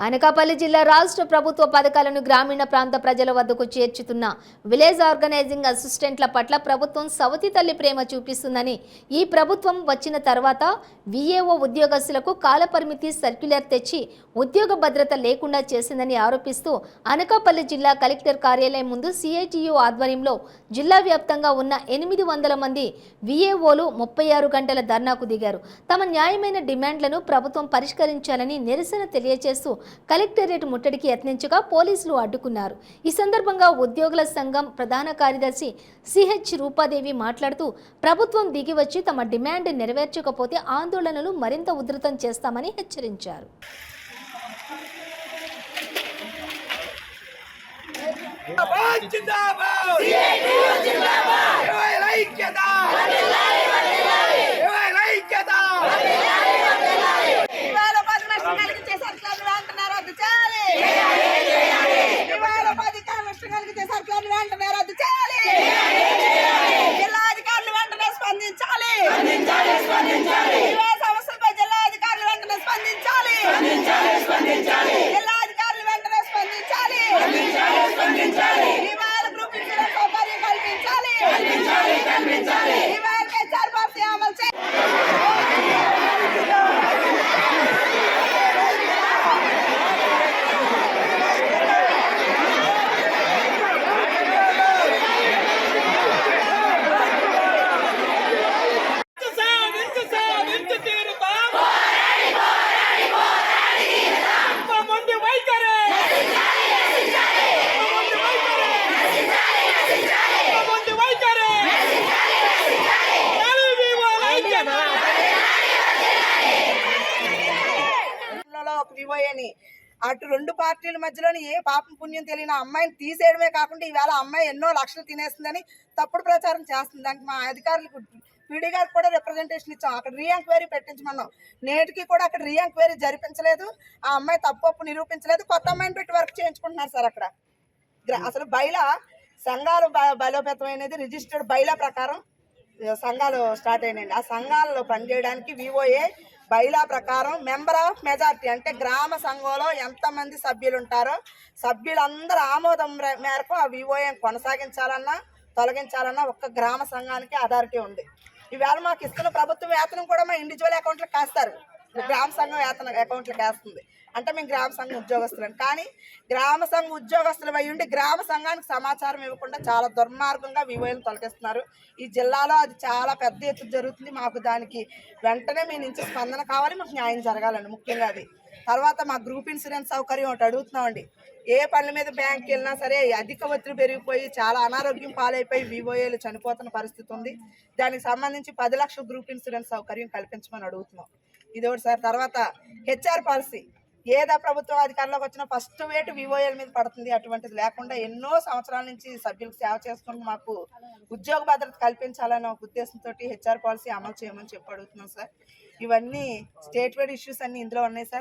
అనకాపల్లి జిల్లా రాష్ట్ర ప్రభుత్వ పథకాలను గ్రామీణ ప్రాంత ప్రజల వద్దకు చేర్చుతున్న విలేజ్ ఆర్గనైజింగ్ అసిస్టెంట్ల పట్ల ప్రభుత్వం సవతి తల్లి ప్రేమ చూపిస్తుందని, ఈ ప్రభుత్వం వచ్చిన తర్వాత విఏఓ ఉద్యోగస్తులకు కాలపరిమితి సర్క్యులర్ తెచ్చి ఉద్యోగ భద్రత లేకుండా చేసిందని ఆరోపిస్తూ అనకాపల్లి జిల్లా కలెక్టర్ కార్యాలయం ముందు సిఐటియు ఆధ్వర్యంలో జిల్లా వ్యాప్తంగా ఉన్న 800 మంది విఏఓలు 36 గంటల ధర్నాకు దిగారు. తమ న్యాయమైన డిమాండ్లను ప్రభుత్వం పరిష్కరించాలని నిరసన తెలియజేస్తూ కలెక్టరేట్ ముట్టడికి యత్నించగా పోలీసులు అడ్డుకున్నారు. ఈ సందర్భంగా ఉద్యోగుల సంఘం ప్రధాన కార్యదర్శి సిహెచ్ రూపాదేవి మాట్లాడుతూ ప్రభుత్వం దిగివచ్చి తమ డిమాండ్ నెరవేర్చకపోతే ఆందోళనలు మరింత ఉధృతం చేస్తామని హెచ్చరించారు. అటు రెండు పార్టీల మధ్యలోని ఏ పాపం పుణ్యం తెలియని అమ్మాయిని తీసేయడమే కాకుండా ఈవేళ అమ్మాయి ఎన్నో లక్షలు తినేస్తుందని తప్పుడు ప్రచారం చేస్తుంది. దానికి మా అధికారులకు పీడీ గారికి కూడా రిప్రజెంటేషన్ ఇచ్చాం. అక్కడ రీ ఎంక్వైరీ పెట్టించమన్నాం. నేటికి కూడా అక్కడ రీ ఎంక్వైరీ జరిపించలేదు. ఆ అమ్మాయి తప్పు నిరూపించలేదు. కొత్త అమ్మాయిని పెట్టి వర్క్ చేయించుకుంటున్నారు సార్. అక్కడ అసలు బైలా సంఘాలు బలోపేతమైనది రిజిస్టర్డ్ బైలా ప్రకారం సంఘాలు స్టార్ట్ అయినాయండి. ఆ సంఘాలలో పనిచేయడానికి విఓఏ బైలా ప్రకారం మెంబర్ ఆఫ్ మెజారిటీ అంటే గ్రామ సంఘంలో ఎంతమంది సభ్యులు ఉంటారో సభ్యులందరూ ఆమోదం మేరకు ఆ విఓఏ కొనసాగించాలన్నా తొలగించాలన్నా ఒక్క గ్రామ సంఘానికి అథారిటీ ఉంది. ఈవేళ మాకు ఇస్తున్న ప్రభుత్వ వేతనం కూడా మా ఇండివిజువల్ అకౌంట్లకు వేస్తారు. గ్రామ సంఘం వేతన అకౌంట్లకు వేస్తుంది. అంటే మేము గ్రామ సంఘం ఉద్యోగస్తులం. కానీ గ్రామ సంఘ ఉద్యోగస్తులు అయి ఉండి గ్రామ సంఘానికి సమాచారం ఇవ్వకుండా చాలా దుర్మార్గంగా వివోలను తొలగిస్తున్నారు. ఈ జిల్లాలో అది చాలా పెద్ద ఎత్తున జరుగుతుంది. మాకు దానికి వెంటనే మీ నుంచి స్పందన కావాలి. మాకు న్యాయం జరగాలండి ముఖ్యంగా అది. తర్వాత మా గ్రూప్ ఇన్సూరెన్స్ సౌకర్యం ఒకటి అడుగుతున్నామండి. ఏ పనుల మీద బ్యాంక్కి వెళ్ళినా సరే అధిక ఒత్తిడి పెరిగిపోయి చాలా అనారోగ్యం పాలైపోయి వివోఏలు చనిపోతున్న పరిస్థితి ఉంది. దానికి సంబంధించి 10 లక్షల గ్రూప్ ఇన్సూరెన్స్ సౌకర్యం కల్పించమని అడుగుతున్నాం. ఇది ఒకటి సార్. తర్వాత హెచ్ఆర్ పాలసీ ఏదో ప్రభుత్వం అధికారంలోకి వచ్చిన ఫస్ట్ వేటు వివోఏల మీద పడుతుంది. అటువంటిది లేకుండా ఎన్నో సంవత్సరాల నుంచి సభ్యులకు సేవ చేసుకుంటూ మాకు ఉద్యోగ భద్రత కల్పించాలనే ఒక ఉద్దేశంతో హెచ్ఆర్ పాలసీ అమలు చేయమని చెప్పి అడుగుతున్నాం సార్. ఇవన్నీ స్టేట్ వైడ్ ఇష్యూస్ అన్నీ ఇందులో ఉన్నాయి సార్.